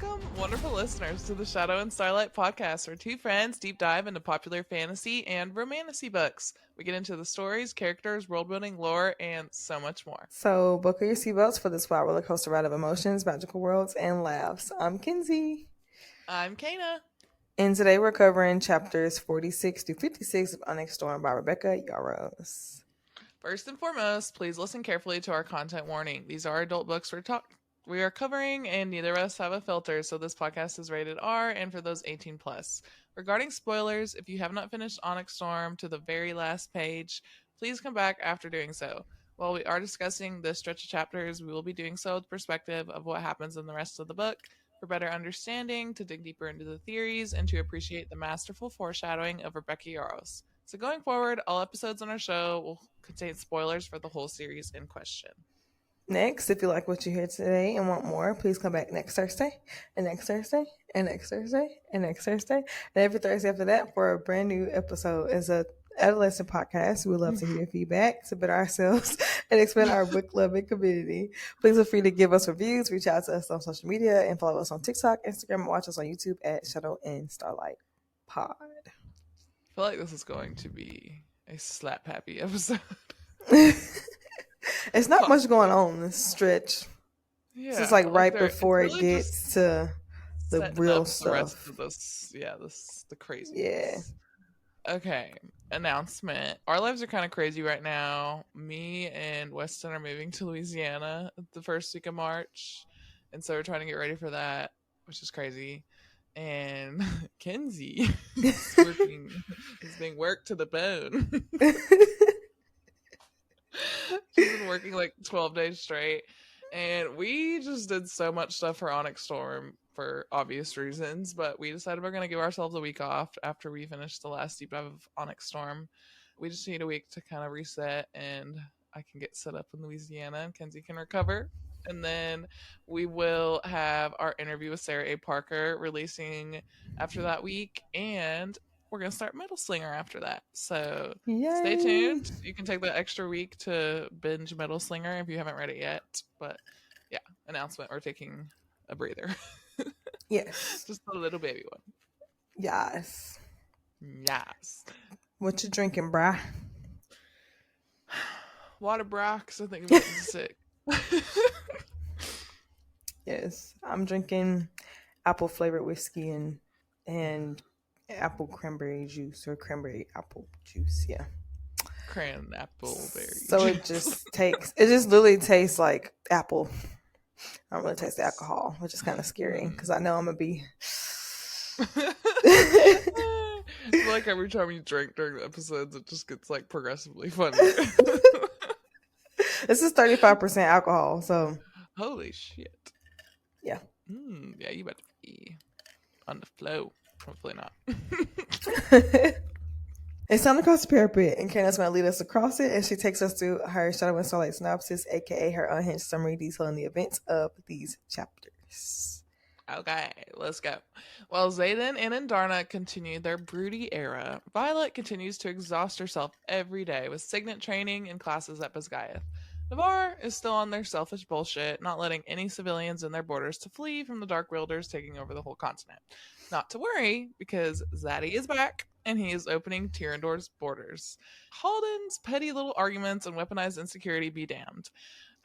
Welcome, wonderful listeners, to the Shadow and Starlight podcast, where two friends deep dive into popular fantasy and romantasy books. We get into the stories, characters, world building, lore, and so much more. So buckle your seatbelts for this wild roller coaster ride of emotions, magical worlds, and laughs. I'm Kinsey. I'm Kana. And today we're covering chapters 46 to 56 of Onyx Storm by Rebecca Yarros. First and foremost, please listen carefully to our content warning. These are adult books we are covering, and neither of us have a filter, so this podcast is rated R and for those 18 plus. Regarding spoilers, if you have not finished Onyx Storm to the very last page, please come back after doing so. While we are discussing this stretch of chapters, we will be doing so with the perspective of what happens in the rest of the book, for better understanding, to dig deeper into the theories, and to appreciate the masterful foreshadowing of Rebecca Yarros. So going forward, all episodes on our show will contain spoilers for the whole series in question. Next, if you like what you hear today and want more, please come back next Thursday, and next Thursday, and next Thursday, and next Thursday, and every Thursday after that for a brand new episode. As a adolescent podcast, we would love to hear your feedback to better ourselves and expand our book loving community. Please feel free to give us reviews, reach out to us on social media, and follow us on TikTok, Instagram, and watch us on YouTube at Shadow and Starlight Pod. I feel like this is going to be a slap happy episode. It's not much going on in this stretch. Yeah, this is like right before really it gets to the real stuff. The rest of this, the crazy. Yeah. Okay, announcement. Our lives are kind of crazy right now. Me and Weston are moving to Louisiana the first week of March, and so we're trying to get ready for that, which is crazy. And Kenzie is being worked to the bone. She's been working like 12 days straight, and we just did so much stuff for Onyx Storm for obvious reasons, but we decided we're going to give ourselves a week off after we finish the last deep dive of Onyx Storm. We just need a week to kind of reset, and I can get set up in Louisiana, and Kenzie can recover. And then we will have our interview with Sarah A. Parker releasing after that week, and we're going to start Metal Slinger after that. So Stay tuned. You can take the extra week to binge Metal Slinger if you haven't read it yet. But yeah, announcement. We're taking a breather. Yes. Just a little baby one. Yes. Yes. What you drinking, brah? Water, brah, because I think I'm getting sick. Yes. I'm drinking apple flavored whiskey and apple cranberry juice or cranberry apple juice. Yeah. Cran apple berry. So it just literally tastes like apple. I don't really taste the alcohol, which is kind of scary because I know I'm going to be. Like every time you drink during the episodes, it just gets like progressively funnier. This is 35% alcohol, so. Holy shit. Yeah. Yeah, you better be on the flow. Hopefully not. It's time to cross the parapet, and Kana's going to lead us across it, and she takes us through her Shadow and Starlight synopsis, aka her unhinged summary detailing the events of these chapters. Okay, let's go. While Xaden and Andarna continue their broody era, Violet continues to exhaust herself every day with signet training and classes at Bisgayeth. Navarre is still on their selfish bullshit, not letting any civilians in their borders to flee from the Dark Wielders taking over the whole continent. Not to worry, because Xaddy is back, and he is opening Tyrandor's borders. Halden's petty little arguments and weaponized insecurity be damned.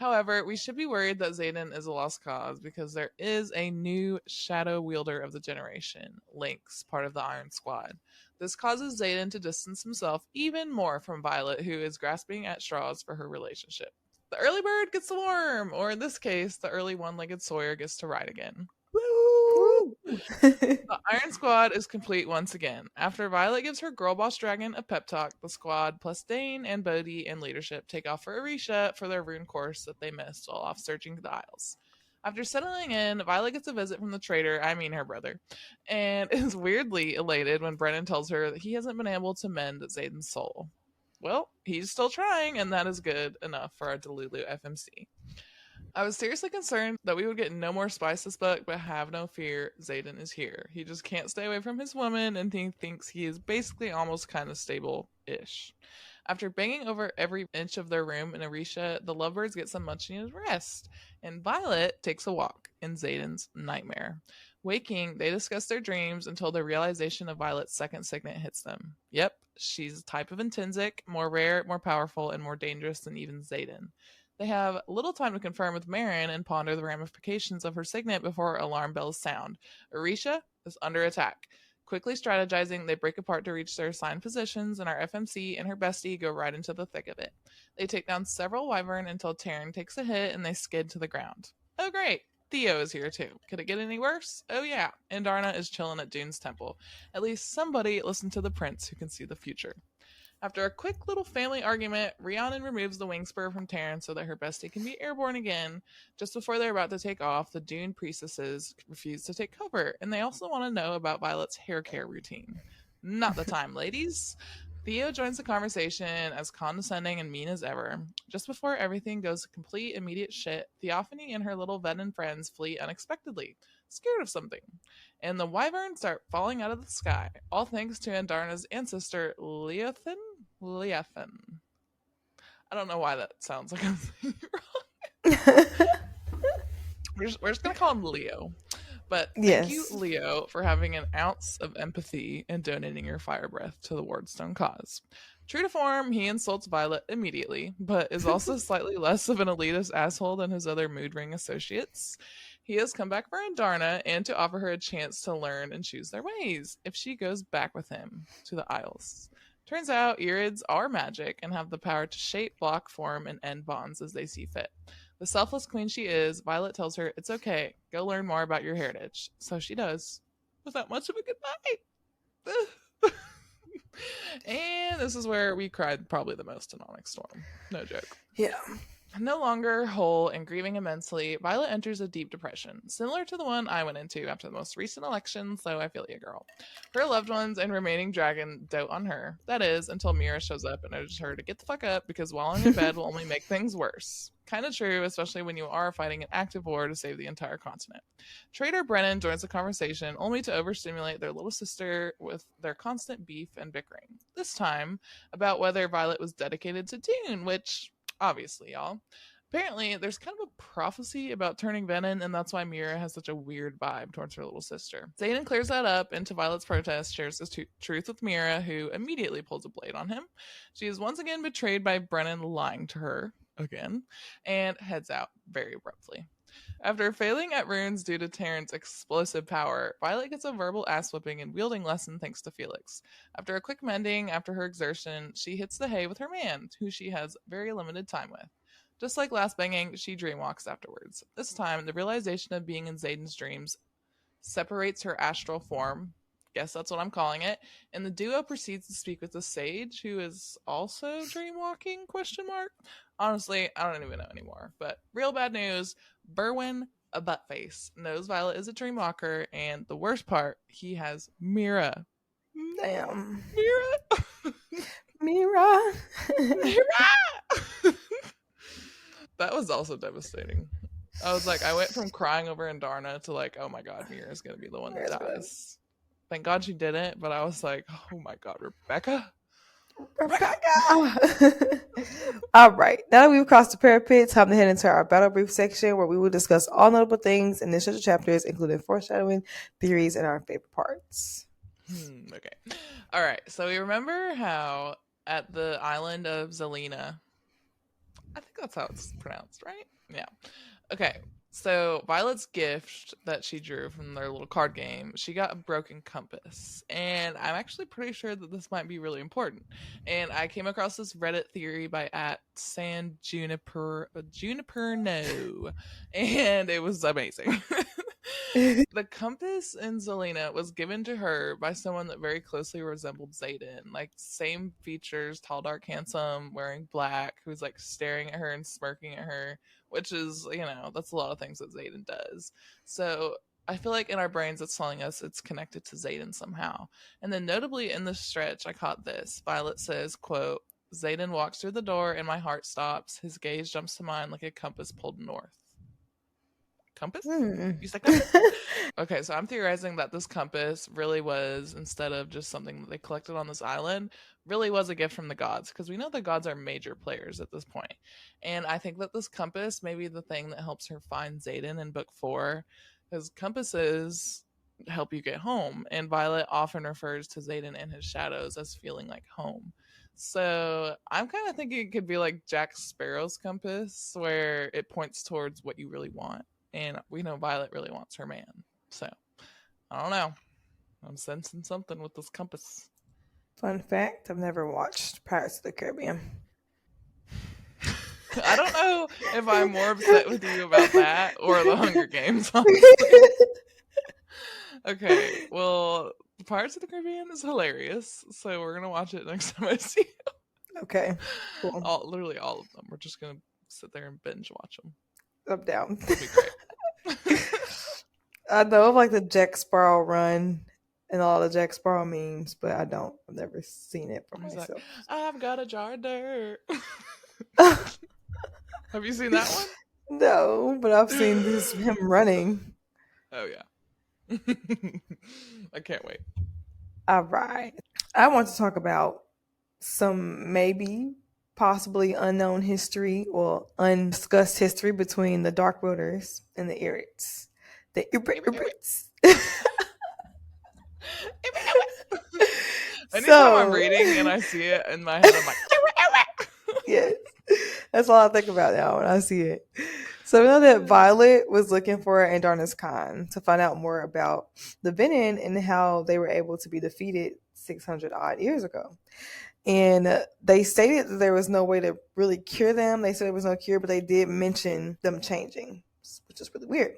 However, we should be worried that Xaden is a lost cause, because there is a new shadow wielder of the generation, Lynx, part of the Iron Squad. This causes Xaden to distance himself even more from Violet, who is grasping at straws for her relationship. The early bird gets the worm, or in this case, the early one-legged Sawyer gets to ride again. Woo! The Iron Squad is complete once again. After Violet gives her girl boss dragon a pep talk, the squad plus Dane and Bodhi and leadership take off for Orisha for their rune course that they missed while off searching the Isles. After settling in, Violet gets a visit from the traitor, I mean her brother, and is weirdly elated when Brennan tells her that he hasn't been able to mend Xaden's soul. Well, he's still trying, and that is good enough for our Delulu FMC. I was seriously concerned that we would get no more spice this book, but have no fear, Xaden is here. He just can't stay away from his woman, and he thinks he is basically almost kind of stable-ish. After banging over every inch of their room in Arisha, the lovebirds get some much needed rest, and Violet takes a walk in Xaden's nightmare. Waking, they discuss their dreams until the realization of Violet's second signet hits them. Yep, she's a type of intrinsic, more rare, more powerful, and more dangerous than even Xaden. They have little time to confirm with Marin and ponder the ramifications of her signet before alarm bells sound. Arisha is under attack. Quickly strategizing, they break apart to reach their assigned positions, and our FMC and her bestie go right into the thick of it. They take down several wyvern until Taryn takes a hit and they skid to the ground. Oh, great! Theo is here too. Could it get any worse? Oh, yeah. Andarna is chilling at Dune's temple. At least somebody listened to the prince who can see the future. After a quick little family argument, Rhiannon removes the wing spur from Taryn so that her bestie can be airborne again. Just before they're about to take off, the Dune priestesses refuse to take cover, and they also want to know about Violet's hair care routine. Not the time, ladies. Theo joins the conversation as condescending and mean as ever. Just before everything goes to complete immediate shit, Theophany and her little venin friends flee unexpectedly, scared of something, and the wyverns start falling out of the sky, all thanks to Andarna's ancestor, Leothin? Leothin. I don't know why that sounds like I'm saying it wrong. We're just going to call him Leo. But thank you, Leo, for having an ounce of empathy and donating your fire breath to the Wardstone cause. True to form, he insults Violet immediately, but is also slightly less of an elitist asshole than his other mood ring associates. He has come back for Andarna and to offer her a chance to learn and choose their ways if she goes back with him to the Isles. Turns out Irids are magic and have the power to shape, block, form, and end bonds as they see fit. The selfless queen she is, Violet tells her it's okay, go learn more about your heritage. So she does, without much of a goodbye. And this is where we cried probably the most in Onyx Storm. No joke. Yeah. No longer whole and grieving immensely, Violet enters a deep depression, similar to the one I went into after the most recent election, so I feel you, girl. Her loved ones and remaining dragon dote on her. That is, until Mira shows up and urges her to get the fuck up because wallowing in bed will only make things worse. Kind of true, especially when you are fighting an active war to save the entire continent. Trader Brennan joins the conversation, only to overstimulate their little sister with their constant beef and bickering. This time, about whether Violet was dedicated to Dune, which, obviously, y'all. Apparently, there's kind of a prophecy about turning venin, and that's why Mira has such a weird vibe towards her little sister. Xaden clears that up, and to Violet's protest, shares his truth with Mira, who immediately pulls a blade on him. She is once again betrayed by Brennan lying to her, again, and heads out very abruptly. After failing at runes due to Taryn's explosive power, Violet gets a verbal ass whipping and wielding lesson thanks to Felix. After a quick mending after her exertion, she hits the hay with her man, who she has very limited time with. Just like last banging, she dreamwalks afterwards. This time, the realization of being in Xaden's dreams separates her astral form. Guess that's what I'm calling it. And the duo proceeds to speak with the sage, who is also dreamwalking? ? Honestly, I don't even know anymore. But real bad news, Berwyn, a buttface, knows Violet is a dreamwalker, and the worst part, he has Mira. Damn. Mira! Mira! Mira! That was also devastating. I was like, I went from crying over Andarna to like, oh my god, Mira's gonna be the one that dies. Thank God she didn't, but I was like, oh my god, Rebecca. All right, now that we've crossed the parapet, time to head into our battle brief section where we will discuss all notable things in initial chapters, including foreshadowing, theories, and our favorite parts. Okay. All right, so we remember how at the island of Zelina, I think that's how it's pronounced, right? Yeah. Okay. So Violet's gift that she drew from their little card game, she got a broken compass. And I'm actually pretty sure that this might be really important. And I came across this Reddit theory by @SandJuniper no. And it was amazing. The compass in Zelina was given to her by someone that very closely resembled Xaden. Like, same features, tall, dark, handsome, wearing black, who's like staring at her and smirking at her, which is, that's a lot of things that Xaden does. So I feel like in our brains it's telling us it's connected to Xaden somehow. And then notably in this stretch, I caught this. Violet says, quote, Xaden walks through the door and my heart stops. His gaze jumps to mine like a compass pulled north. compass? Hmm. You said compass? Okay, so I'm theorizing that this compass really was, instead of just something that they collected on this island, really was a gift from the gods, because we know the gods are major players at this point. And I think that this compass may be the thing that helps her find Xaden in book 4, because compasses help you get home, and Violet often refers to Xaden and his shadows as feeling like home. So I'm kind of thinking it could be like Jack Sparrow's compass, where it points towards what you really want. And we know Violet really wants her man. So I don't know. I'm sensing something with this compass. Fun fact: I've never watched Pirates of the Caribbean. I don't know if I'm more upset with you about that or the Hunger Games, honestly. Okay, well, Pirates of the Caribbean is hilarious, so we're gonna watch it next time I see you. Okay, cool. Literally all of them. We're just gonna sit there and binge watch them. I'm down. It'll be great. I know of like the Jack Sparrow run and all the Jack Sparrow memes, but I've never seen it for He's like, myself. I've got a jar of dirt. Have you seen that one? No, but I've seen him running. Oh yeah. I can't wait. All right. I want to talk about some maybe possibly unknown history or undiscussed history between the Dark Wielders and the Irids. The Irids. Anytime I'm reading and I see it in my head, I'm like, yes, that's all I think about now when I see it. So we know that Violet was looking for Andarna's Khan to find out more about the venin and how they were able to be defeated 600 odd years ago. And they stated that there was no way to really cure them. They said there was no cure, but they did mention them changing, which is really weird.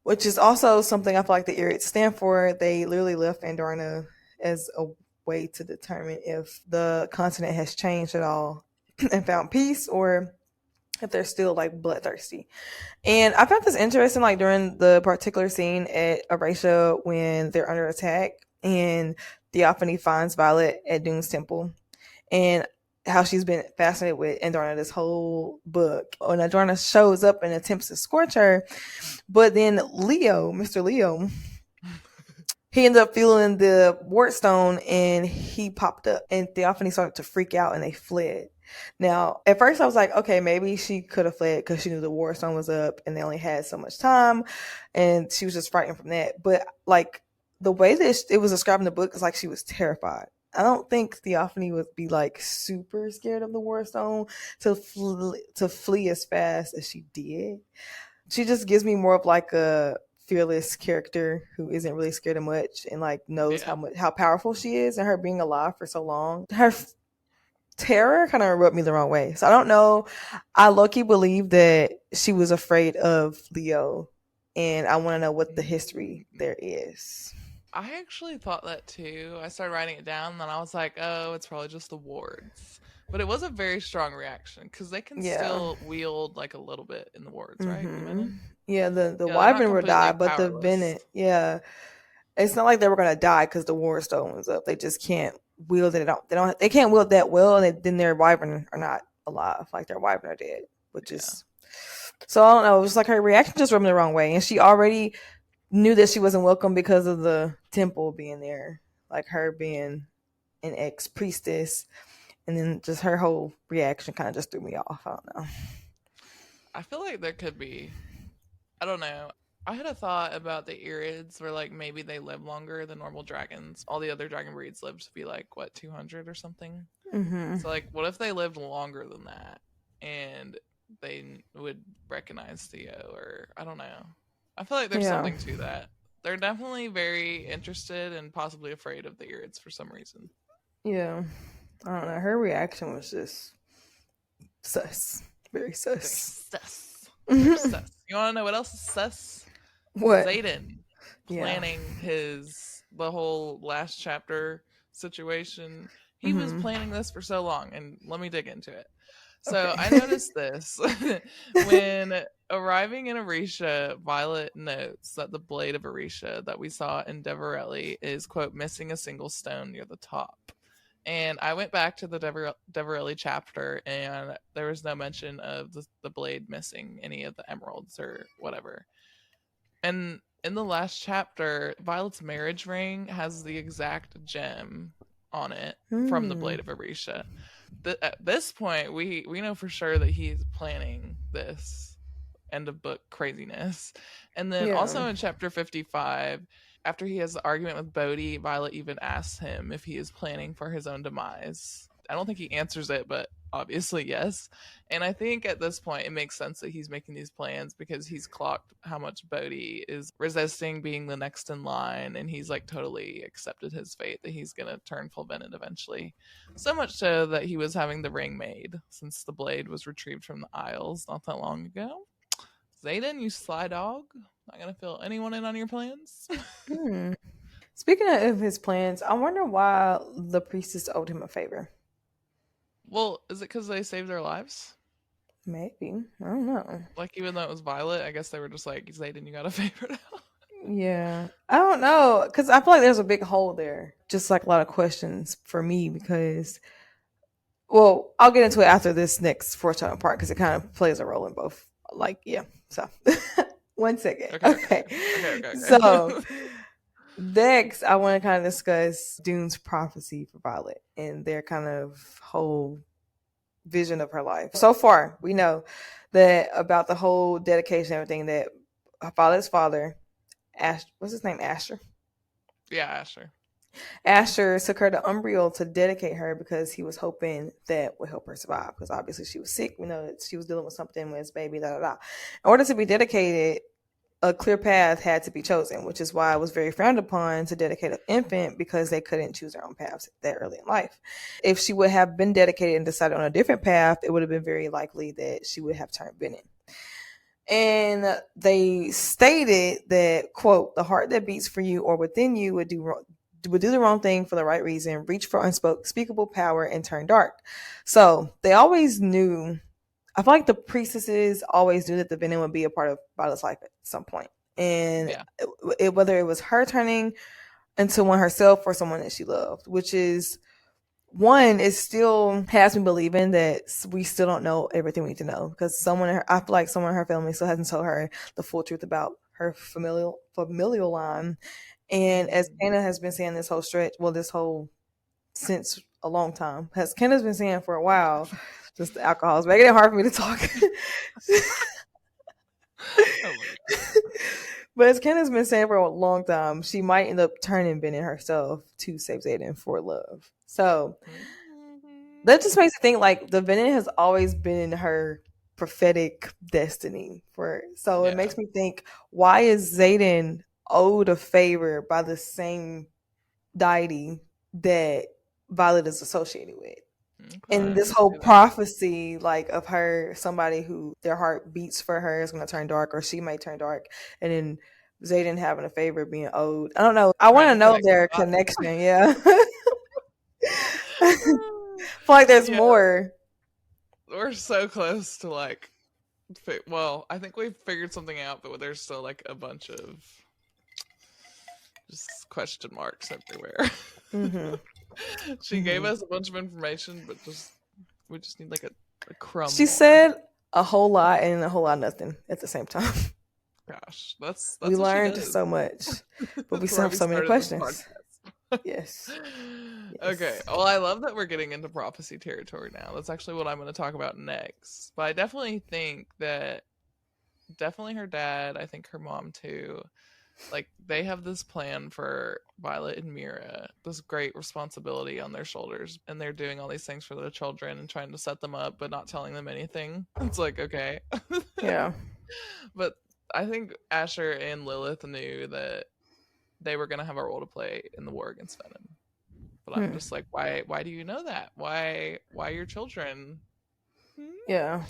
Which is also something I feel like the Irids stand for. They literally left Andarna as a way to determine if the continent has changed at all and found peace, or if they're still like bloodthirsty. And I found this interesting, like during the particular scene at Erasia when they're under attack and Theophany finds Violet at Dune's temple, and how she's been fascinated with Andarna this whole book. When Andarna shows up and attempts to scorch her, but then Leo, Mr. Leo, he ended up feeling the wart stone and he popped up, and Theophany started to freak out and they fled. Now, at first I was like, okay, maybe she could have fled because she knew the wart stone was up and they only had so much time and she was just frightened from that. But like the way that it was described in the book is like she was terrified. I don't think Theophany would be like super scared of the wart stone to flee as fast as she did. She just gives me more of like a fearless character who isn't really scared of much and like knows how powerful she is, and her being alive for so long. Her terror kind of rubbed me the wrong way. So I don't know. I low-key believe that she was afraid of Leo, and I want to know what the history there is. I actually thought that too. I started writing it down, and then I was like, oh, it's probably just the wards. But it was a very strong reaction because they can still wield like a little bit in the wards, right? Mm-hmm. Yeah, the wyvern would die, but the venin, it's not like they were gonna die because the ward stone was up. They just can't wield it. They can't wield that well, and then their wyvern are not alive. Like their wyvern are dead, which is so I don't know. It was like her reaction just rubbed me the wrong way, and she already knew that she wasn't welcome because of the temple being there, like her being an ex priestess. And then just her whole reaction kind of just threw me off. I don't know. I feel like there could be, I don't know. I had a thought about the Irids where like maybe they live longer than normal dragons. All the other dragon breeds live to be like, what, 200 or something? Mm-hmm. So like, what if they lived longer than that and they would recognize Theo, or I don't know. I feel like there's something to that. They're definitely very interested and possibly afraid of the Irids for some reason. Yeah. I don't know. Her reaction was just sus. Very sus. Very sus. You want to know what else is sus? What? Xaden planning the whole last chapter situation. He was planning this for so long, and let me dig into it. So I noticed this. When arriving in Orisha, Violet notes that the blade of Orisha that we saw in Deverelli is, quote, missing a single stone near the top. And I went back to the Deverelli chapter, and there was no mention of the blade missing any of the emeralds or whatever. And in the last chapter, Violet's marriage ring has the exact gem on it from the Hmm. Blade of Orisha. At this point, we know for sure that he's planning this end of book craziness. And then Yeah. also in chapter 55, after he has the argument with Bodhi, Violet even asks him if he is planning for his own demise. I don't think he answers it, but obviously yes. And I think at this point it makes sense that he's making these plans because he's clocked how much Bodhi is resisting being the next in line, and he's like totally accepted his fate that he's gonna turn full venin eventually. So much so that he was having the ring made since the blade was retrieved from the Isles not that long ago. Xaden, you sly dog. Not gonna fill anyone in on your plans. Hmm. Speaking of his plans, I wonder why the priestess owed him a favor. Well, is it because they saved their lives? Maybe. I don't know. Like, even though it was Violet, I guess they were just like, Xaden, you got a favor now. Yeah. I don't know. Because I feel like there's a big hole there. Just like a lot of questions for me because, well, I'll get into it after this next foreshadowing part because it kind of plays a role in both. Like, yeah. So, 1 second. Okay, Okay. okay, okay, okay, So, okay. next, I want to kind of discuss Dune's prophecy for Violet and their kind of whole vision of her life. So far, we know that about the whole dedication, everything that Violet's father, what's his name, Asher. Yeah, Asher. Asher took her to Umbriel to dedicate her because he was hoping that would help her survive. Because obviously she was sick. We know that she was dealing with something with his baby. Da da da. In order to be dedicated, a clear path had to be chosen, which is why it was very frowned upon to dedicate an infant because they couldn't choose their own paths that early in life. If she would have been dedicated and decided on a different path, it would have been very likely that she would have turned venin. And they stated that, quote, the heart that beats for you or within you would do the wrong thing for the right reason, reach for unspeakable power, and turn dark. So they always knew. I feel like the priestesses always knew that the venom would be a part of Violet's life at some point. And Yeah. whether it was her turning into one herself or someone that she loved, which is one, it still has me believing that we still don't know everything we need to know because I feel like someone in her family still hasn't told her the full truth about her familial line. And as Mm-hmm. Anna has been saying this whole stretch, well, this whole since a long time, as Kenna's been saying for a while, just the alcohol is making it hard for me to talk. Oh my god. But as Kenna's been saying for a long time, she might end up turning Bennett herself to save Xaden for love. So Mm-hmm. that just makes me think like the Bennett has always been her prophetic destiny for. So it Yeah. makes me think, why is Xaden owed a favor by the same deity that Violet is associated with? And Okay, I this can whole see that. prophecy, like of her, somebody who their heart beats for her is going to turn dark, or she might turn dark, and then Xaden having a favor being owed. I don't know. I want Trying to to know connect the their dots. connection. Yeah, I feel like there's Yeah, more. we're so close to like. Well, I think we've figured something out, but there's still like a bunch of just question marks everywhere. Hmm. She gave Hmm. us a bunch of information, but just we just need like a crumb She more. said a whole lot and a whole lot of nothing at the same time. Gosh, We that's what she learned does. so much, but we That's still why have we so many started this questions. podcast. Yes, Okay, yes. well, I love that we're getting into prophecy territory now. That's actually what I'm going to talk about next. But I definitely think that definitely her dad, I think her mom too, like they have this plan for Violet and Mira, this great responsibility on their shoulders, and they're doing all these things for their children and trying to set them up but not telling them anything. It's like, okay. Yeah. But I think Asher and Lilith knew that they were going to have a role to play in the war against venom. But I'm Hmm. just like, why do you know that? Why your children? Hmm? Yeah.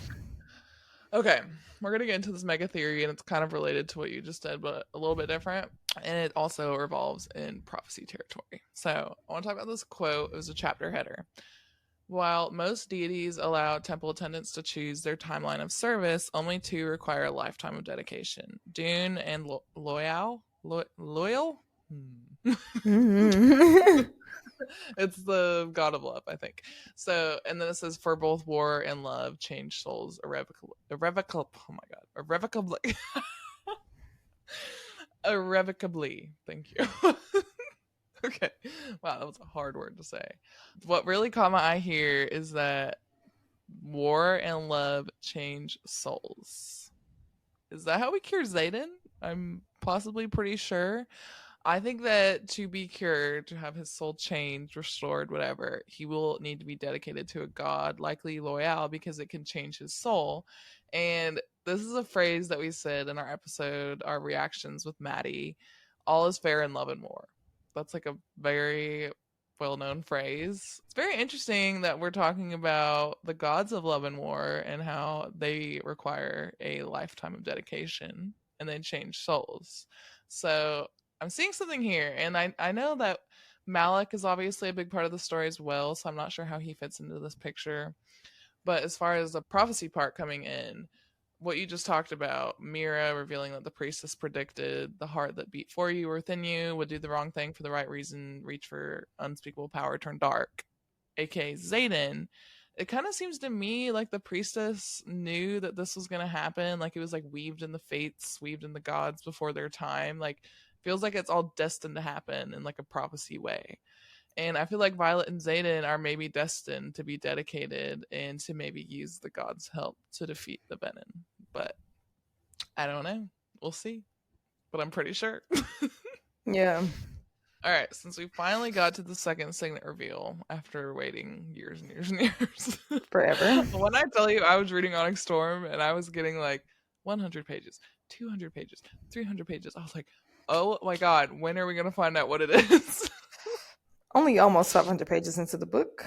Okay, we're gonna get into this mega theory, and it's kind of related to what you just did, but a little bit different. And it also revolves in prophecy territory. So I want to talk about this quote. It was a chapter header. While most deities allow temple attendants to choose their timeline of service, only two require a lifetime of dedication: Dune and Loyal. Loyal? Hmm. It's the god of love, I think. So, and then it says, for both war and love, change souls irrevocably. Oh my god, irrevocably. Irrevocably. Thank you. Okay. Wow, that was a hard word to say. What really caught my eye here is that war and love change souls. Is that how we cure Xaden? I'm possibly pretty sure. I think that to be cured, to have his soul changed, restored, whatever, he will need to be dedicated to a god, likely loyal, because it can change his soul. And this is a phrase that we said in our episode, our reactions with Maddie, all is fair in love and war. That's like a very well known phrase. It's very interesting that we're talking about the gods of love and war and how they require a lifetime of dedication and they change souls. So I'm seeing something here, and I know that Malik is obviously a big part of the story as well, so I'm not sure how he fits into this picture. But as far as the prophecy part coming in, what you just talked about, Mira revealing that the priestess predicted the heart that beat for you or within you would do the wrong thing for the right reason, reach for unspeakable power, turn dark, aka Xaden. It kind of seems to me like the priestess knew that this was going to happen. Like it was like weaved in the fates, weaved in the gods before their time. Like feels like it's all destined to happen in like a prophecy way. And I feel like Violet and Xaden are maybe destined to be dedicated and to maybe use the gods' help to defeat the venin. But I don't know. We'll see. But I'm pretty sure. Yeah. All right, since we finally got to the second signet reveal after waiting years and years and years. Forever. When I tell you I was reading Onyx Storm and I was getting like 100 pages, 200 pages, 300 pages, I was like, oh my god, when are we going to find out what it is? Only almost 500 pages into the book.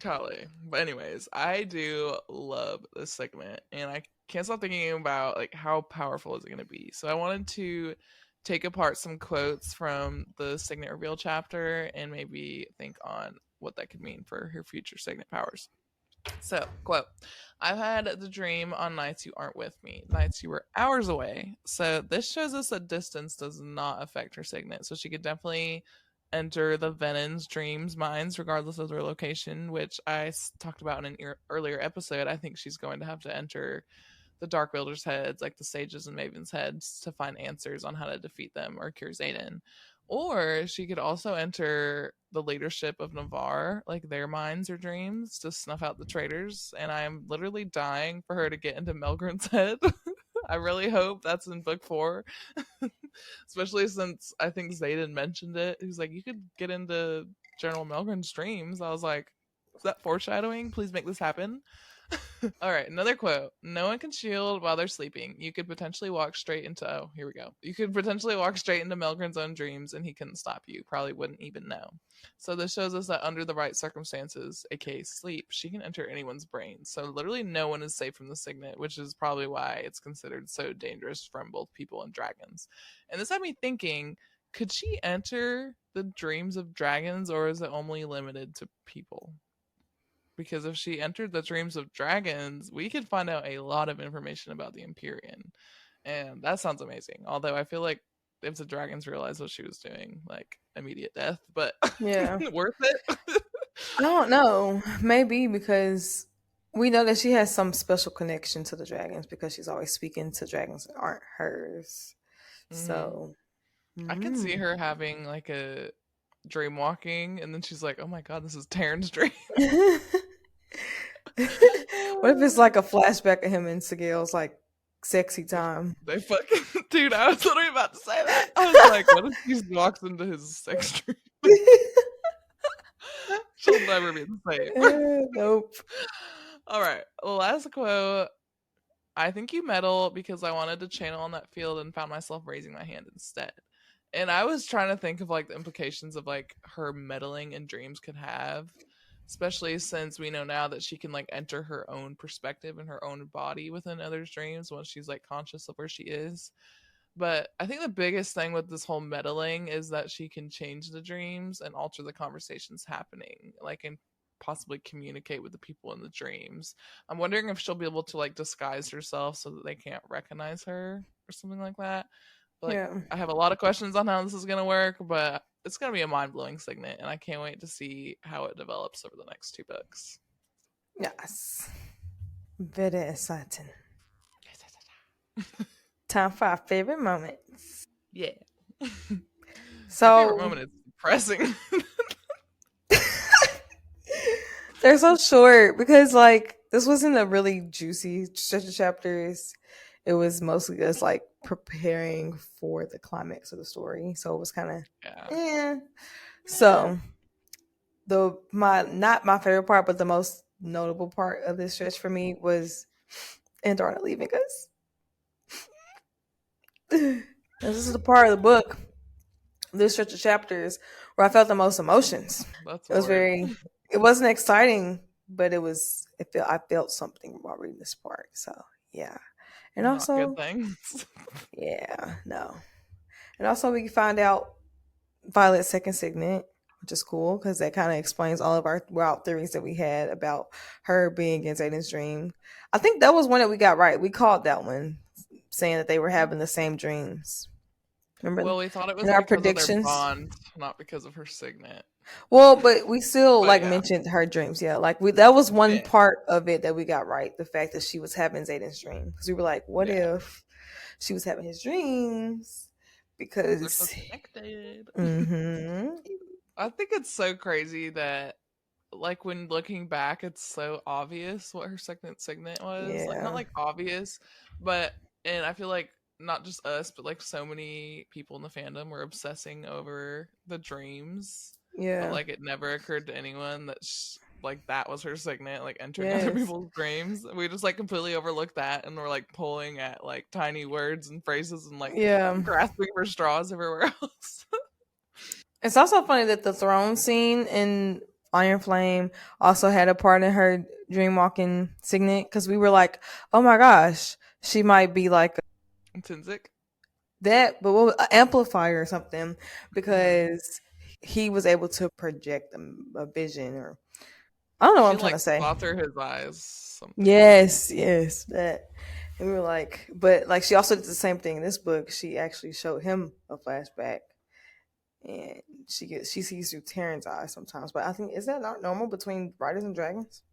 Golly. But anyways, I do love this segment and I can't stop thinking about like how powerful is it going to be. So I wanted to take apart some quotes from the signet reveal chapter and maybe think on what that could mean for her future signet powers. So, quote, I've had the dream on nights you aren't with me, nights you were hours away. So, this shows us that distance does not affect her signet. So, she could definitely enter the Venin's dreams minds, regardless of their location, which I talked about in an earlier episode. I think she's going to have to enter the Dark Wielders' heads, like the Sages and Mavens' heads, to find answers on how to defeat them or cure Xaden. Or she could also enter the leadership of Navarre, like their minds or dreams, to snuff out the traitors. And I'm literally dying for her to get into Melgren's head. I really hope that's in book 4. Especially since I think Xaden mentioned it. He's like, you could get into General Melgren's dreams. I was like, is that foreshadowing? Please make this happen. All right, another quote. No one can shield while they're sleeping. You could potentially walk straight into, oh, here we go. You could potentially walk straight into Melgren's own dreams and he couldn't stop you. Probably wouldn't even know. So this shows us that under the right circumstances, aka sleep, she can enter anyone's brain. So literally no one is safe from the signet, which is probably why it's considered so dangerous from both people and dragons. And this had me thinking, could she enter the dreams of dragons or is it only limited to people? Because if she entered the dreams of dragons, we could find out a lot of information about the Empyrean. And that sounds amazing. Although I feel like if the dragons realized what she was doing, like immediate death, but Yeah. worth it. I don't know. Maybe because we know that she has some special connection to the dragons because she's always speaking to dragons that aren't hers. So I could see her having like a dreamwalking, and then she's like, "Oh my god, this is Taryn's dream." What if it's like a flashback of him and Sigil's like sexy time? They fucking dude. I was literally about to say that. I was like, "What if he walks into his sex dream?" She'll never be the same. Nope. All right, last quote. I think you meddle because I wanted to channel on that field and found myself raising my hand instead. And I was trying to think of like the implications of like her meddling in dreams could have, especially since we know now that she can like enter her own perspective and her own body within others' dreams once she's like conscious of where she is. But I think the biggest thing with this whole meddling is that she can change the dreams and alter the conversations happening, like and possibly communicate with the people in the dreams. I'm wondering if she'll be able to like disguise herself so that they can't recognize her or something like that. But, like, Yeah. I have a lot of questions on how this is gonna work, but it's gonna be a mind-blowing signet, and I can't wait to see how it develops over the next 2 books. Yes. Very exciting. Time for our favorite moments. Yeah. My favorite So moment is depressing. they're so short because like this wasn't a really juicy stretch of chapters. It was mostly just like preparing for the climax of the story. So it was kind of Yeah. yeah. Eh. So the my not my favorite part, but the most notable part of this stretch for me was Andarna leaving us. This is the part of the book, this stretch of chapters, where I felt the most emotions. That's a It was word. very, it wasn't exciting, but I felt something while reading this part. So yeah, and Not good also things. yeah, no, and also we find out Violet's second signet, which is cool because that kind of explains all of our wild theories that we had about her being in Xaden's dream. I think that was one that we got right. We called that one, saying that they were having the same dreams. Remember Well, we thought it in was our because of their predictions? bond, not because of her signet. Well, but we still But like yeah. mentioned her dreams. Yeah, like we that was one Yeah. part of it that we got right. The fact that she was having Xaden's dream because we were like, what Yeah. if she was having his dreams? Because they're so Because connected. hmm I think it's so crazy that like when looking back it's so obvious what her second signet was. Like not yeah, like obvious, but and I feel like not just us, but like so many people in the fandom were obsessing over the dreams. But yeah, like it never occurred to anyone that like that was her signet, like entering other yes, people's dreams. We just like completely overlooked that and we're like pulling at like tiny words and phrases and like yeah. grasping for straws everywhere else. It's also funny that the throne scene in Iron Flame also had a part in her dreamwalking signet because we were like, oh my gosh, she might be like Intrinsic. that, but what, an amplifier or something Mm-hmm. because he was able to project a vision or I don't know what She I'm trying like to say. saw through his eyes something. Yes, yes, that. And we were like, but like she also did the same thing in this book. She actually showed him a flashback, and she sees through Taryn's eyes sometimes. But I think is that not normal between writers and dragons?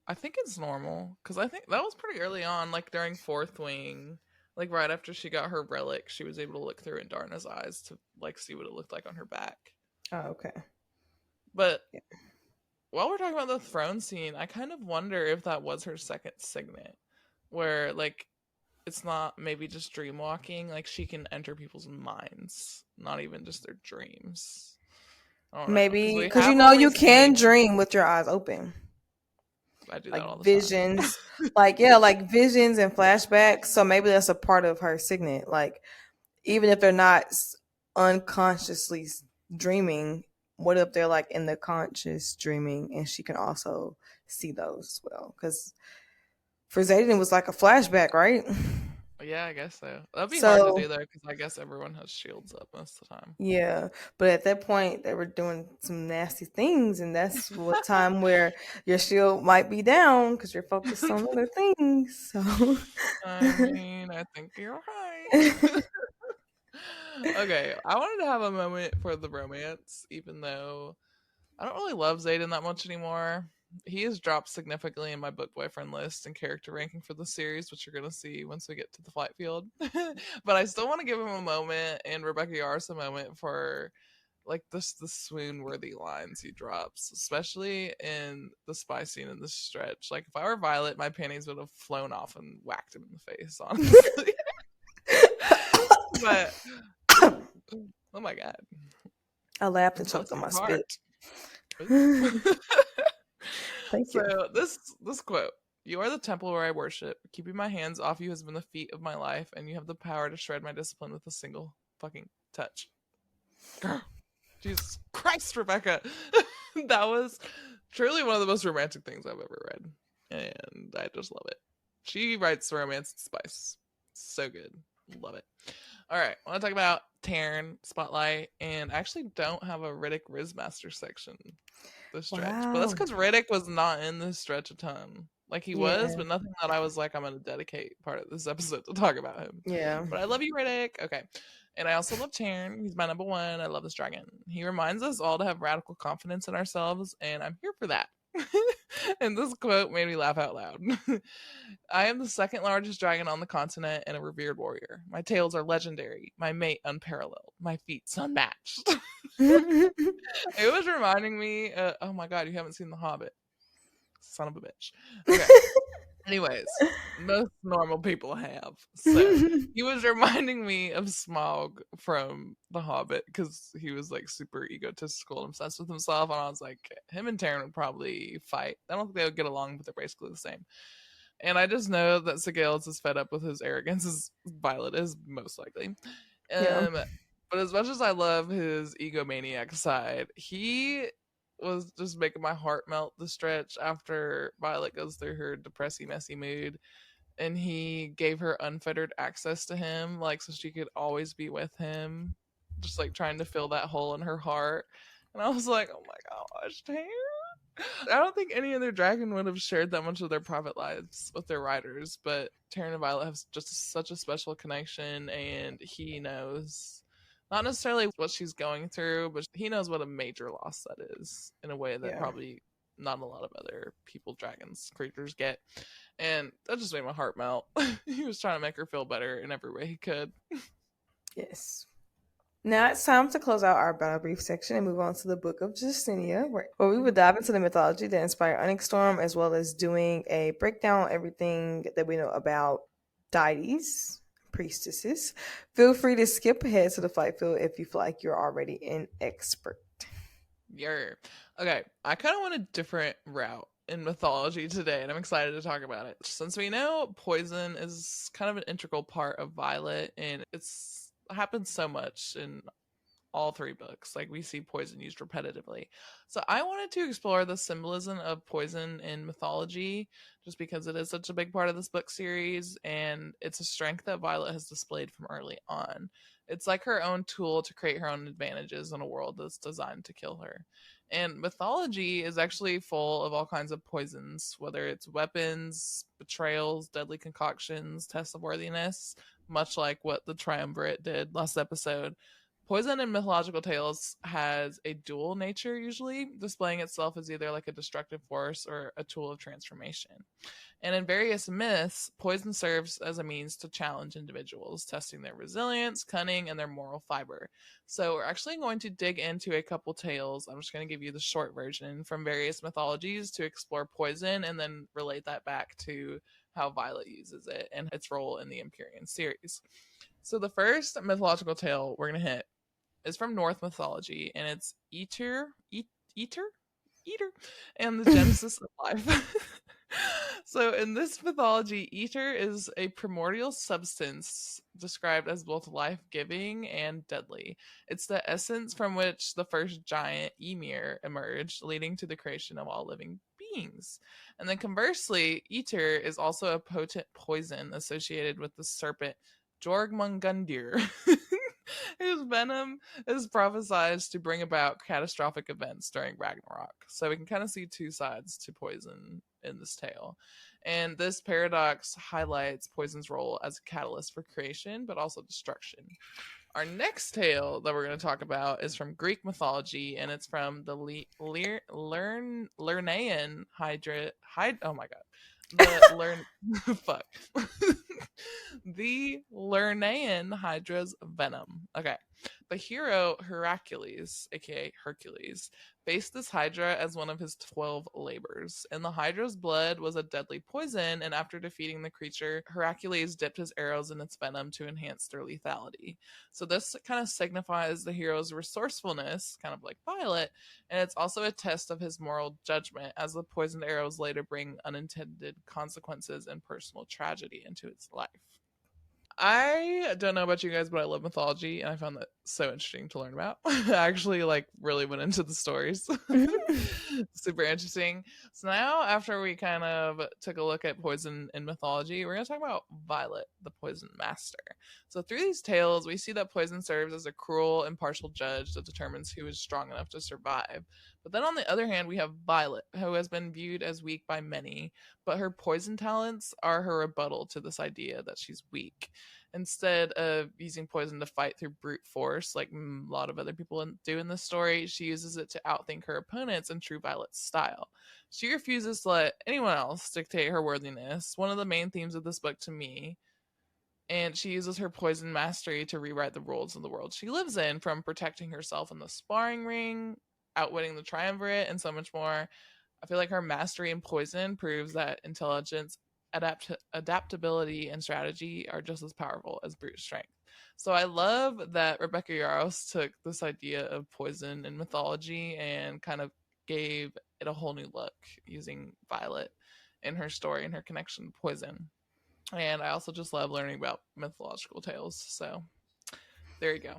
I think it's normal because I think that was pretty early on, like during Fourth Wing, like right after she got her relic, she was able to look through Andarna's eyes to like see what it looked like on her back. Oh, okay. But Yeah. while we're talking about the throne scene, I kind of wonder if that was her second signet, where like it's not maybe just dream walking, like she can enter people's minds, not even just their dreams. I don't know because Maybe we because you have know only you can seen. dream with your eyes open, I do that like all the time. visions, like yeah, like visions and flashbacks. So maybe that's a part of her signet. Like even if they're not unconsciously dreaming, what if they're like in the conscious dreaming and she can also see those as well? Because for Xaden, it was like a flashback, right? Yeah, I guess so. That'd be hard to So do though, because I guess everyone has shields up most of the time. yeah, but at that point they were doing some nasty things, and that's what time where your shield might be down because you're focused on other things. So I mean, I think you're right. Okay, I wanted to have a moment for the romance, even though I don't really love Xaden that much anymore. He has dropped significantly in my book boyfriend list and character ranking for the series, which you're gonna see once we get to the flight field. But I still want to give him a moment and Rebecca Yarros a moment for like the swoon worthy lines he drops, especially in the spy scene in this stretch. Like if I were Violet, my panties would have flown off and whacked him in the face, honestly. But oh my god, I laughed and choked bless on my your spit. heart. Thank Ooh. you. So this quote: "You are the temple where I worship. Keeping my hands off you has been the feat of my life, and you have the power to shred my discipline with a single fucking touch." Girl, Jesus Christ, Rebecca, that was truly one of the most romantic things I've ever read, and I just love it. She writes romance and spice, so good, love it. All right, I want to talk about Taryn Spotlight, and I actually don't have a Riddick Rizmaster section this stretch, but that's Wow. because Riddick was not in this stretch a ton. Like he was, Yeah. but nothing that I was like, I'm gonna dedicate part of this episode to talk about him. Yeah. But I love you, Riddick. Okay. And I also love Taryn. He's my number one. I love this dragon. He reminds us all to have radical confidence in ourselves, and I'm here for that. And this quote made me laugh out loud. I am the second largest dragon on the continent and a revered warrior. My tails are legendary, my mate unparalleled, my feats unmatched. It was reminding me, oh my god, you haven't seen The Hobbit. Son of a bitch. Okay. Anyways, most normal people have. So he was reminding me of Smaug from The Hobbit because he was like super egotistical and obsessed with himself. And I was like, him and Taran would probably fight. I don't think they would get along, but they're basically the same. And I just know that Sigale is fed up with his arrogance, as Violet is most likely. Yeah. But as much as I love his egomaniac side, he was just making my heart melt the stretch after Violet goes through her depressing, messy mood. And he gave her unfettered access to him, like, so she could always be with him, just like trying to fill that hole in her heart. And I was like, oh my gosh, Taylor. I don't think any other dragon would have shared that much of their private lives with their riders, but Taran and Violet have just such a special connection, and he knows not necessarily what she's going through, but he knows what a major loss that is in a way that Yeah. probably not a lot of other people, dragons, creatures get. And that just made my heart melt. He was trying to make her feel better in every way he could. Yes. Now it's time to close out our battle brief section and move on to the Book of Justinia, where we will dive into the mythology that inspired Onyx Storm, as well as doing a breakdown of everything that we know about deities, priestesses. Feel free to skip ahead to the fight field if you feel like you're already an expert. Yeah. Okay, I kind of want a different route in mythology today, and I'm excited to talk about it. Since we know poison is kind of an integral part of Violet, and it's happens so much in all three books. Like, we see poison used repetitively. So I wanted to explore the symbolism of poison in mythology, just because it is such a big part of this book series, and it's a strength that Violet has displayed from early on. It's like her own tool to create her own advantages in a world that's designed to kill her. And mythology is actually full of all kinds of poisons, whether it's weapons, betrayals, deadly concoctions, tests of worthiness, much like what the Triumvirate did last episode. Poison in mythological tales has a dual nature, usually, displaying itself as either like a destructive force or a tool of transformation. And in various myths, poison serves as a means to challenge individuals, testing their resilience, cunning, and their moral fiber. So we're actually going to dig into a couple tales. I'm just going to give you the short version from various mythologies to explore poison and then relate that back to how Violet uses it and its role in the Empyrean series. So the first mythological tale we're going to hit is from Norse mythology, and it's Eater, and the genesis of life. So in this mythology, Ether is a primordial substance described as both life-giving and deadly. It's the essence from which the first giant Ymir emerged, leading to the creation of all living beings. And then conversely, Ether is also a potent poison associated with the serpent Jorgmungundir, whose venom is prophesied to bring about catastrophic events during Ragnarok. So we can kind of see two sides to poison in this tale. And this paradox highlights poison's role as a catalyst for creation, but also destruction. Our next tale that we're going to talk about is from Greek mythology, and it's from the Lernaean Hydra. Oh my god. Fuck. The Lernaean Hydra's venom. Okay. The hero Heracles, aka Hercules, faced this Hydra as one of his 12 labors. And the Hydra's blood was a deadly poison, and after defeating the creature, Heracles dipped his arrows in its venom to enhance their lethality. So this kind of signifies the hero's resourcefulness, kind of like Violet, and it's also a test of his moral judgment, as the poisoned arrows later bring unintended consequences and personal tragedy into its life. I don't know about you guys, but I love mythology, and I found that so interesting to learn about. I actually really went into the stories. Super interesting. So now, after we kind of took a look at poison in mythology, we're going to talk about Violet, the poison master. So through these tales, we see that poison serves as a cruel, impartial judge that determines who is strong enough to survive. But then on the other hand, we have Violet, who has been viewed as weak by many, but her poison talents are her rebuttal to this idea that she's weak. Instead of using poison to fight through brute force, like a lot of other people do in this story, she uses it to outthink her opponents in true Violet's style. She refuses to let anyone else dictate her worthiness, one of the main themes of this book to me, and she uses her poison mastery to rewrite the rules of the world she lives in, from protecting herself in the sparring ring, outwitting the triumvirate, and so much more. I feel like her mastery in poison proves that intelligence, adaptability, and strategy are just as powerful as brute strength. So I love that Rebecca Yarros took this idea of poison in mythology and kind of gave it a whole new look using Violet in her story and her connection to poison. And I also just love learning about mythological tales. So there you go.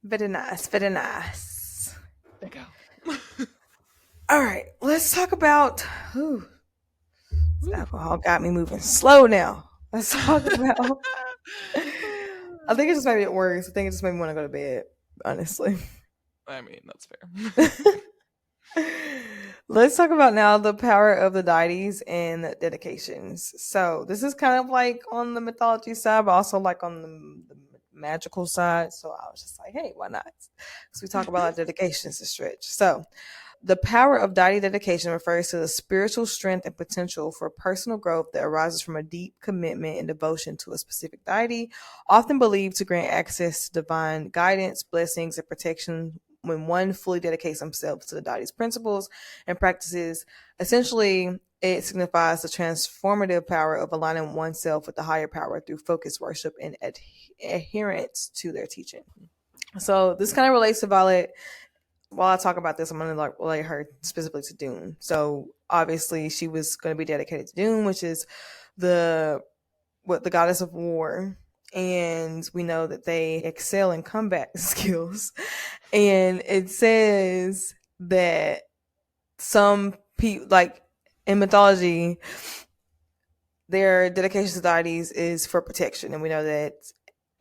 Very nice, very nice. There you go. All right, let's talk about. This alcohol got me moving slow now. Let's talk about. I think it just made it worse. I think it just made me want to go to bed, honestly. I mean, that's fair. Let's talk about now the power of the deities and dedications. So this is kind of like on the mythology side, but also like on the magical side. So I was just like, hey, why not? Because we talk about our dedications to stretch. So the power of deity dedication refers to the spiritual strength and potential for personal growth that arises from a deep commitment and devotion to a specific deity, often believed to grant access to divine guidance, blessings, and protection when one fully dedicates himself to the deity's principles and practices. Essentially, it signifies the transformative power of aligning oneself with the higher power through focused worship and adherence to their teaching. So this kind of relates to Violet. While I talk about this, I'm going to relate her specifically to Dune. So obviously she was going to be dedicated to Dune, which is the goddess of war. And we know that they excel in combat skills. And it says that some people, like in mythology, their dedication to deities is for protection. And we know that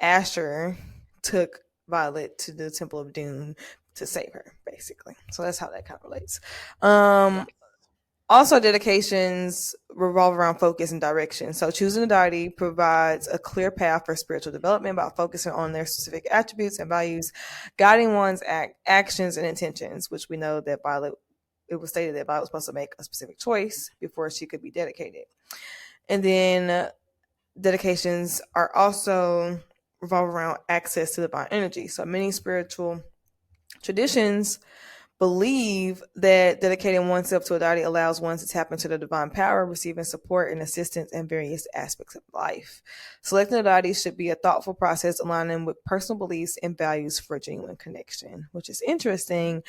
Asher took Violet to the Temple of Dune to save her, basically. So that's how that kind of relates. Also, dedications revolve around focus and direction. So choosing a deity provides a clear path for spiritual development by focusing on their specific attributes and values, guiding one's actions and intentions, which we know that Violet, it was stated that Violet was supposed to make a specific choice before she could be dedicated. And then dedications are also revolve around access to divine energy. So many spiritual traditions believe that dedicating oneself to a deity allows one to tap into the divine power, receiving support and assistance in various aspects of life. Selecting a deity should be a thoughtful process aligning with personal beliefs and values for genuine connection, which is interesting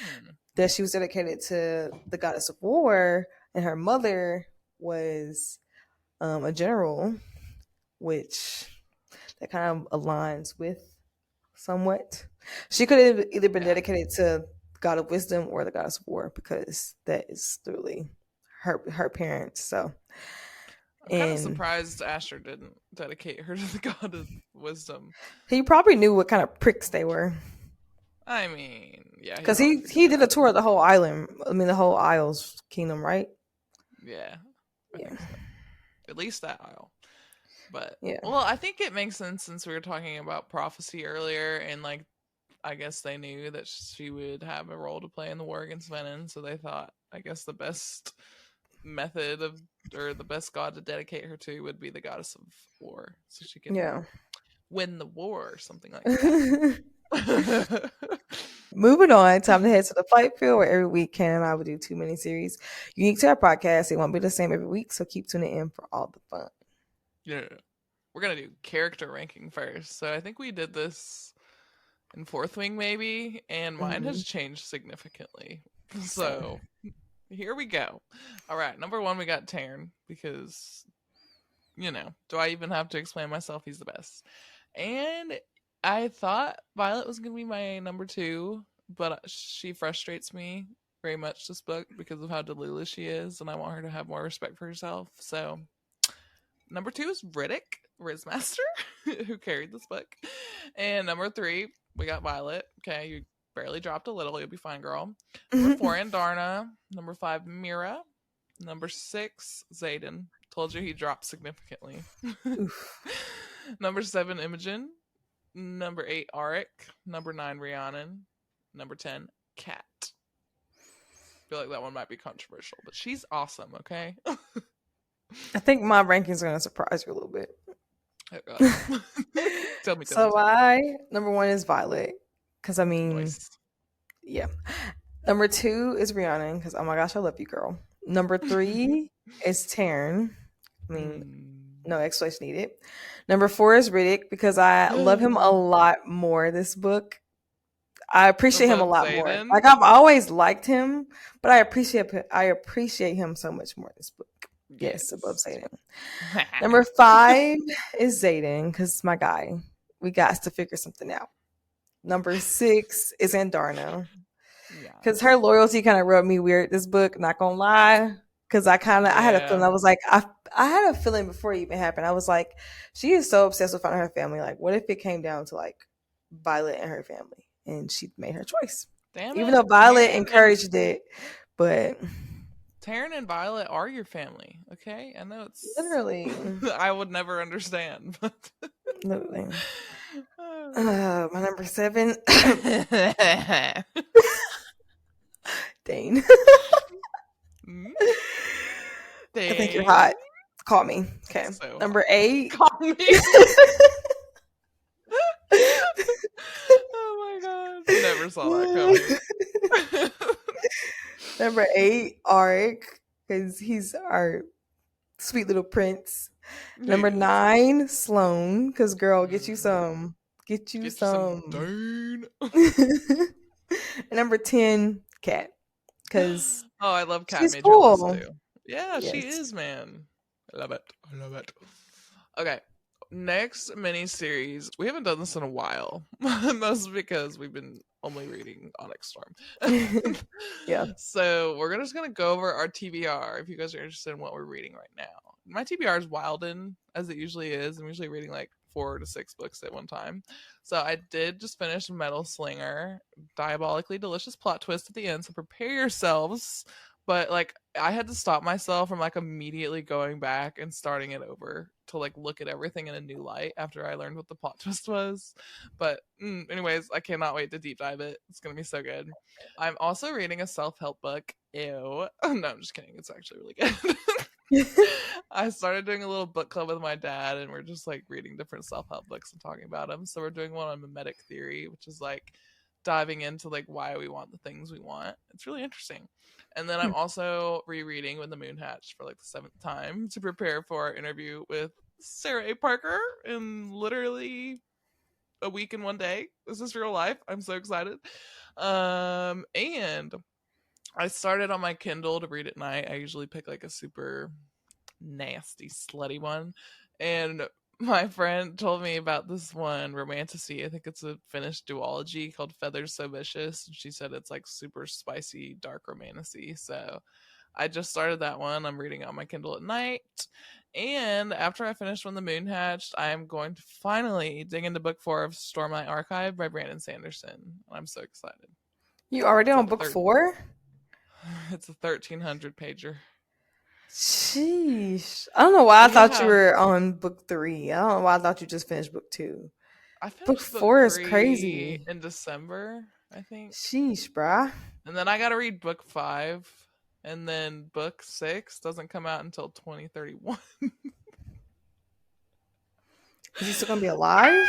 that she was dedicated to the goddess of war and her mother was a general, which that kind of aligns with somewhat. She could have either been dedicated to God of wisdom or the goddess of war, because that is literally her parents. So I'm kind of surprised Asher didn't dedicate her to the god of wisdom. He probably knew what kind of pricks they were. I mean, yeah, because he did a tour of the whole island. I mean, the whole Isles Kingdom, right? Yeah, I think so. At least that isle. But yeah, well, I think it makes sense since we were talking about prophecy earlier, and like I guess they knew that she would have a role to play in the war against Venin, so they thought, I guess, the best method of, or the best god to dedicate her to would be the goddess of war, so she can win the war or something like that. Moving on, time to head to the fight field, where every week Ken and I will do 2 mini-series unique to our podcast. It won't be the same every week, so keep tuning in for all the fun. Yeah, we're gonna do character ranking first. So I think we did this in Fourth Wing maybe, and mine has changed significantly. So here we go. All right, number 1 we got Taryn, because do I even have to explain myself? He's the best. And I thought Violet was gonna be my number 2, but she frustrates me very much this book because of how delulu she is, and I want her to have more respect for herself. So number 2 is Riddick, Rizmaster, who carried this book. And number 3, we got Violet. Okay, you barely dropped a little. You'll be fine, girl. Number 4, Andarna. Number 5, Mira. Number 6, Xaden. Told you he dropped significantly. Number 7, Imogen. Number 8, Arik. Number 9, Rhiannon. Number 10, Kat. I feel like that one might be controversial, but she's awesome, okay? I think my rankings are gonna surprise you a little bit. Oh, God. Tell me, tell me, So tell me. number 1 is Violet, because I mean, Nice. yeah. Number 2 is Rhiannon, because oh my gosh, I love you, girl. Number 3 is Taryn. I mean, Mm. no explanation needed. Number 4 is Riddick, because I love him a lot more this book. I appreciate him a Above lot more. Xaden? Like I've always liked him, but I appreciate him so much more this book. Yes, above Yes. Xaden. Number 5 is Xaden, because my guy. We got to figure something out. Number 6 is Andarna, Yeah. because her loyalty kind of rubbed me weird this book, not gonna lie. Because I had a feeling, Yeah. I was like, I had a feeling before it even happened. I was like, she is so obsessed with finding her family. Like, what if it came down to like Violet and her family? And she made her choice. Damn Even it. though Violet encouraged it, but Taryn and Violet are your family, okay? I know it's literally, I would never understand, but literally. My number 7, Dane. Mm, I think you're Dane. hot. Call me. Okay. So hot. Number 8. Call me. Oh my god. Never saw that coming. Number 8, Arik, because he's our sweet little prince. Number Yes. 9, Sloan, because girl, get you Mm. some. Get you Get you some some. Dane. And number 10, Cat, because Oh, I love Cat she's made your list cool. too. Yeah, she Yes. is, man. I love it. I love it. Okay. Next mini series. We haven't done this in a while. Mostly because we've been only reading Onyx Storm. Yeah. So we're just gonna go over our TBR if you guys are interested in what we're reading right now. My TBR is Wilden, as it usually is. I'm usually reading like 4 to 6 books at one time. So I did just finish Metal Slinger. Diabolically delicious plot twist at the end, so prepare yourselves. But like I had to stop myself from like immediately going back and starting it over to like look at everything in a new light after I learned what the plot twist was. But anyways, I cannot wait to deep dive it. It's gonna be so good. I'm also reading a self-help book. Ew. No, I'm just kidding. It's actually really good. I started doing a little book club with my dad, and we're just like reading different self-help books and talking about them. So we're doing one on mimetic theory, which is like diving into like why we want the things we want. It's really interesting. And then I'm also rereading When the Moon Hatched for like the 7th time to prepare for our interview with Sarah A. Parker in literally a week and 1 day. This is real life. I'm so excited. And I started on my Kindle to read at night. I usually pick like a super nasty, slutty one. And my friend told me about this one, Romantasy. I think it's a Finnish duology called Feathers So Vicious. She said it's like super spicy, dark romantasy. So I just started that one. I'm reading it on my Kindle at night. And after I finish When the Moon Hatched, I am going to finally dig into book 4 of Stormlight Archive by Brandon Sanderson. I'm so excited. You already It's on like book 4? it's a 1,300 pager. Sheesh. I don't know why I thought you Yeah, were on book 3. I don't know why I thought you just finished book 2. I Book finished book 4 is 3 crazy. in December, I think. Sheesh, bruh. And then I got to read book 5. And then book 6 doesn't come out until 2031. Is he still gonna be alive?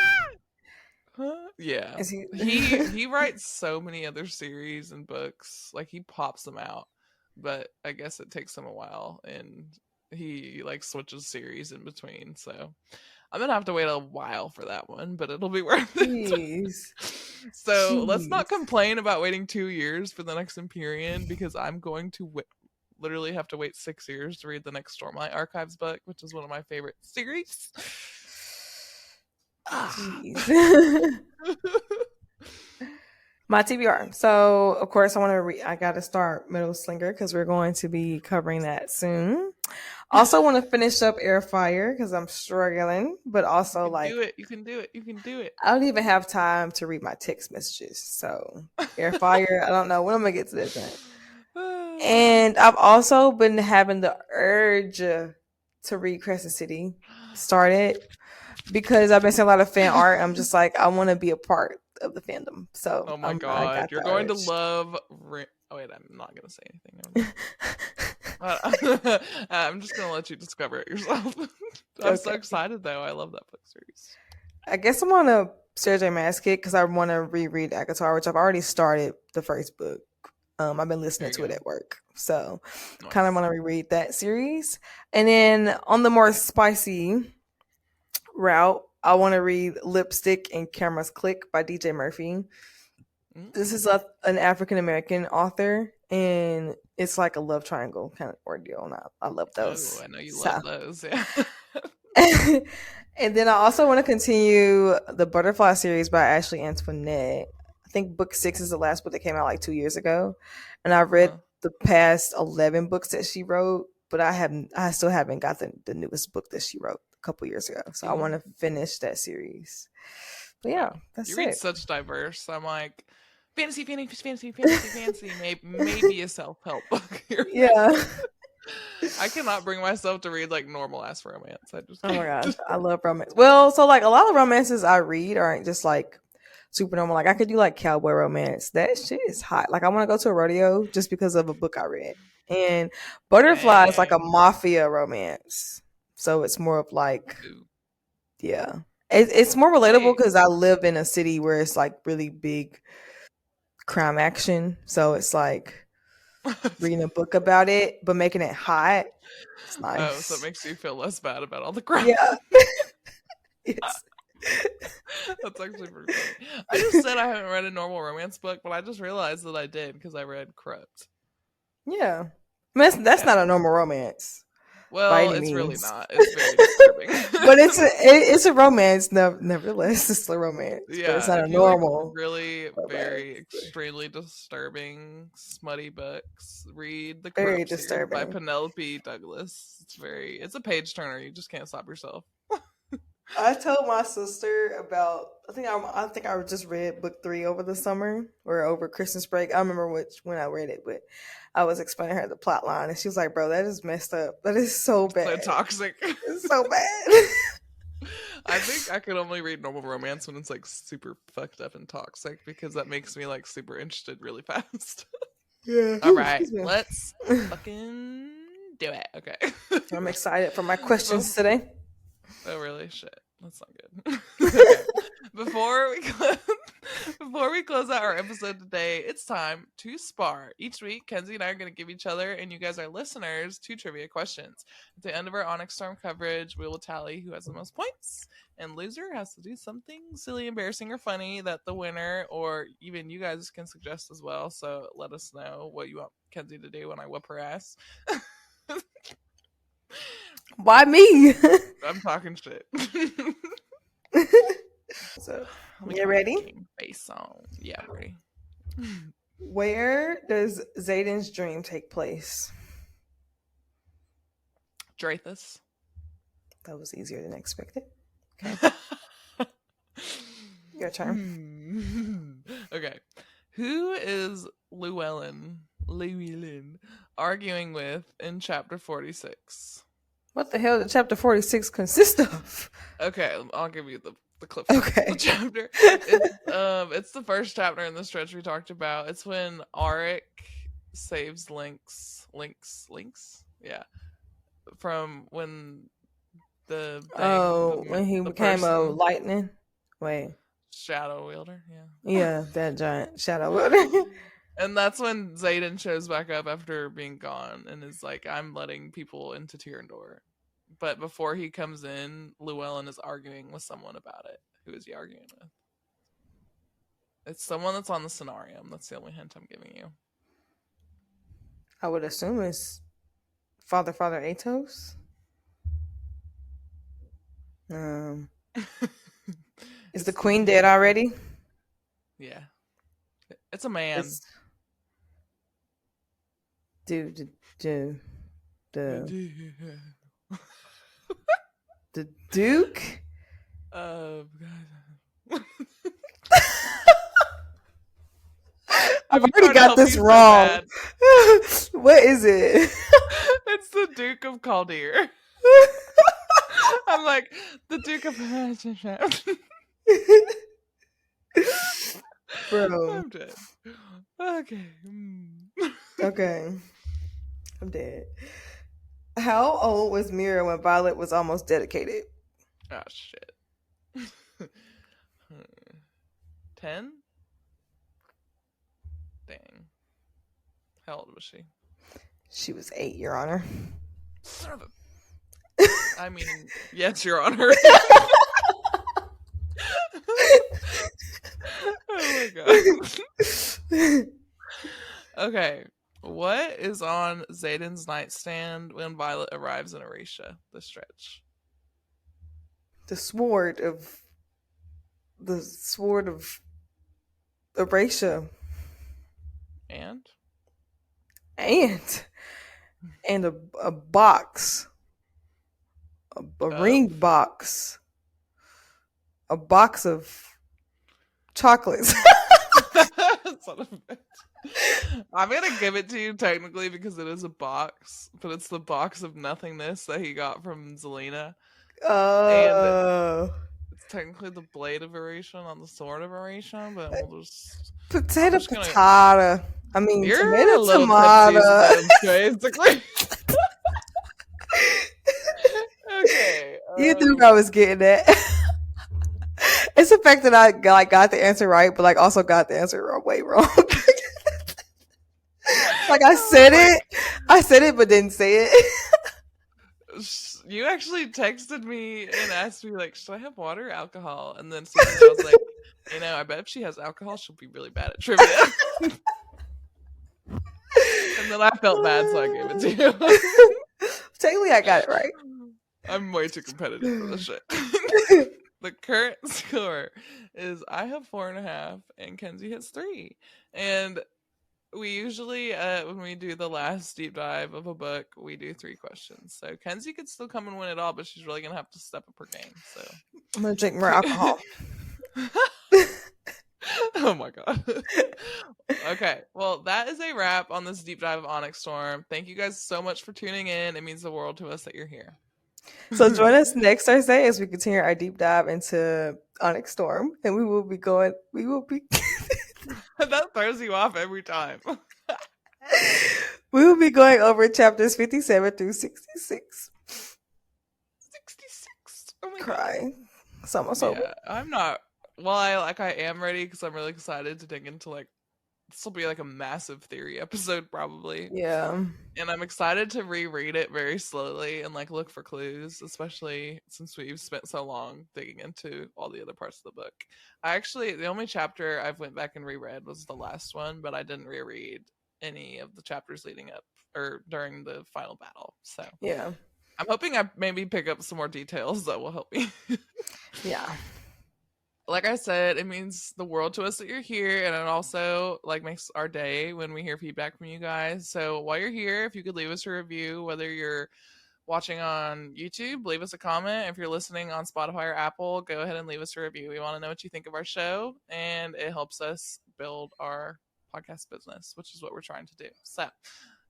Huh? Yeah. Is he? He writes so many other series and books. Like he pops them out. But I guess it takes him a while and he like switches series in between. So I'm gonna have to wait a while for that one, but it'll be worth it. Jeez. So let's not Jeez. complain about waiting 2 years for the next Empyrean because I'm going to literally have to wait 6 years to read the next Stormlight Archives book, which is one of my favorite series. Jeez. My TBR. So, of course, I got to start Middle Slinger because we're going to be covering that soon. Also, want to finish up Airfire because I'm struggling, but You also can like do it. You can do it. You can do it. I don't even have time to read my text messages. So, Airfire, I don't know when I'm gonna get to that thing. And I've also been having the urge to read Crescent City. Started, because I've been seeing a lot of fan art. I'm just like, I want to be a part of the fandom. So Oh my I god, got you're the going to urge. love. Oh wait, I'm not gonna say anything. I'm just gonna let you discover it yourself. I'm so Okay. excited though. I love that book series. I guess I'm on a Sarah J. Maas kick because I want to reread Akatar, which I've already started the first book. I've been There listening you to it go. at work. So kind of Nice. want to reread that series. And then on the more spicy route, I want to read Lipstick and Cameras Click by DJ Murphy. This is Mm. an African American author, and it's like a love triangle kind of ordeal. And I love Oh, those. I know you So, love those. Yeah. and then I also want to continue the Butterfly series by Ashley Antoinette. I think book 6 is the last book that came out like 2 years ago, and I've read Uh-huh. the past 11 books that she wrote, but I still haven't got the newest book that she wrote a couple years ago. So I want to finish that series. But yeah, Wow. You that's read it. such diverse. I'm like, fantasy, fantasy, fantasy, fantasy, fantasy. Maybe a self help book here. Yeah. I cannot bring myself to read like normal ass romance. I just Oh my can't. gosh, I love romance. Well, so like a lot of romances I read aren't just like super normal. Like I could do like cowboy romance. That shit is hot. Like I want to go to a rodeo just because of a book I read. And Butterfly is like a Dang. mafia romance. So it's more of like, Ooh. yeah. It's more relatable Wait. because I live in a city where it's like really big crime action. So it's like reading a book about it, but making it hot. It's Oh, so it nice. makes you feel less bad about all the crap. Yeah. Yes. That's actually pretty funny. I just said I haven't read a normal romance book, but I just realized that I did because I read Corrupt. Yeah. I mean, that's Yeah. not a normal romance by Well, any it's really means. not. It's very disturbing. But it's a romance, nevertheless. It's a romance, but it's Yeah, not a if you like normal really very romance. extremely disturbing smutty books, read the Very Corrupt series by disturbing. Penelope Douglas. It's a page turner. You just can't stop yourself. I told my sister about. I think I just read book 3 over the summer or over Christmas break. I don't remember when I read it, but I was explaining her the plot line, and she was like, "Bro, that is messed up. That is so So bad. toxic. It's so bad." I think I could only read normal romance when it's like super fucked up and toxic because that makes me like super interested really fast. Yeah. All Ooh, right, excuse me. let's fucking do it. Okay. I'm excited for my questions Bef- today. oh really? Shit, that's not good. Okay. Before we close, before we close out our episode today, it's time to spar. Each week, Kenzie and I are going to give each other and you guys, our listeners, 2 trivia questions. At the end of our Onyx Storm coverage, we will tally who has the most points, and loser has to do something silly, embarrassing, or funny that the winner, or even you guys, can suggest as well. So let us know what you want Kenzie to do when I whoop her ass. Why me? I'm talking shit. So, Let me you get my ready? game face on. Yeah, I'm ready. Where does Xaden's dream take place? Drathus. That was easier than expected. Okay, your turn. Okay. Who is Llewellyn arguing with in chapter 46? What the hell did chapter 46 consist of? Okay, I'll give you the clip notes of the Okay. chapter. It's the first chapter in the stretch we talked about. It's when Auric saves Lynx, yeah, from when When he the became a person lightning. Wait. shadow wielder, yeah. Yeah, that giant shadow wielder. And that's when Xaden shows back up after being gone and is like, I'm letting people into Tyrandor. But before he comes in, Llewellyn is arguing with someone about it. Who is he arguing with? It's someone that's on the scenarium. That's the only hint I'm giving you. I would assume it's Father Atos. Is the queen dead already? Yeah. It's a man. It's the the Duke. I've already got this wrong. What is it? It's the Duke of Caldir. I'm like, the Duke of Bro. I'm dead. Okay. Okay. I'm dead. How old was Mira when Violet was almost dedicated? Oh, shit. 10? Dang. How old was she? She was 8, Your Honor. Son of a... I mean, yes, Your Honor. Oh my god. Okay. What is on Xaden's nightstand when Violet arrives in Arisha? The stretch. The sword of Erasure. And? And a box. A ring box. A box of chocolates. Son of a bitch. I'm gonna give it to you technically because it is a box, but it's the box of nothingness that he got from Zelina. And it's technically the blade of Oration on the sword of Oration, but we'll just potato. I mean, you're tomato, a little tomato. tipsy, basically. Okay. You knew what I was getting at. It's the fact that I got the answer right, but like also got the answer way wrong. Like I said it, but didn't say it. You actually texted me and asked me like, should I have water or alcohol? And then secretly I was like, I bet if she has alcohol, she'll be really bad at trivia. And then I felt bad, so I gave it to you. Technically, I got it right. I'm way too competitive for this shit. The current score is I have 4.5 and Kenzie has 3. And we usually, when we do the last deep dive of a book, we do 3 questions. So Kenzie could still come and win it all, but she's really going to have to step up her game. So I'm going to drink more alcohol. Oh my god. Okay, well, that is a wrap on this deep dive of Onyx Storm. Thank you guys so much for tuning in. It means the world to us that you're here. So join us next Thursday as we continue our deep dive into Onyx Storm, and we will be That throws you off every time. We will be going over chapters 57 through 66. 66. Oh my Cry. god. It's almost over. I'm not. Well, I am ready because I'm really excited to dig into this will be like a massive theory episode probably. Yeah. And I'm excited to reread it very slowly and look for clues, especially since we've spent so long digging into all the other parts of the book. The only chapter I've went back and reread was the last one, but I didn't reread any of the chapters leading up or during the final battle. So yeah, I'm hoping I maybe pick up some more details that will help me. Yeah. Like I said, it means the world to us that you're here, and it also makes our day when we hear feedback from you guys. So while you're here, if you could leave us a review, whether you're watching on YouTube, leave us a comment. If you're listening on Spotify or Apple, go ahead and leave us a review. We want to know what you think of our show, and it helps us build our podcast business, which is what we're trying to do. So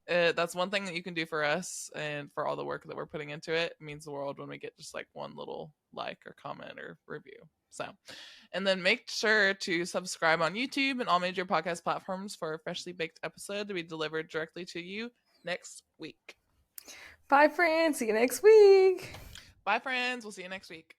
that's one thing that you can do for us, and for all the work that we're putting into it. It means the world when we get just one little like or comment or review. So, and then make sure to subscribe on YouTube and all major podcast platforms for a freshly baked episode to be delivered directly to you next week. Bye, friends. See you next week. Bye, friends. We'll see you next week.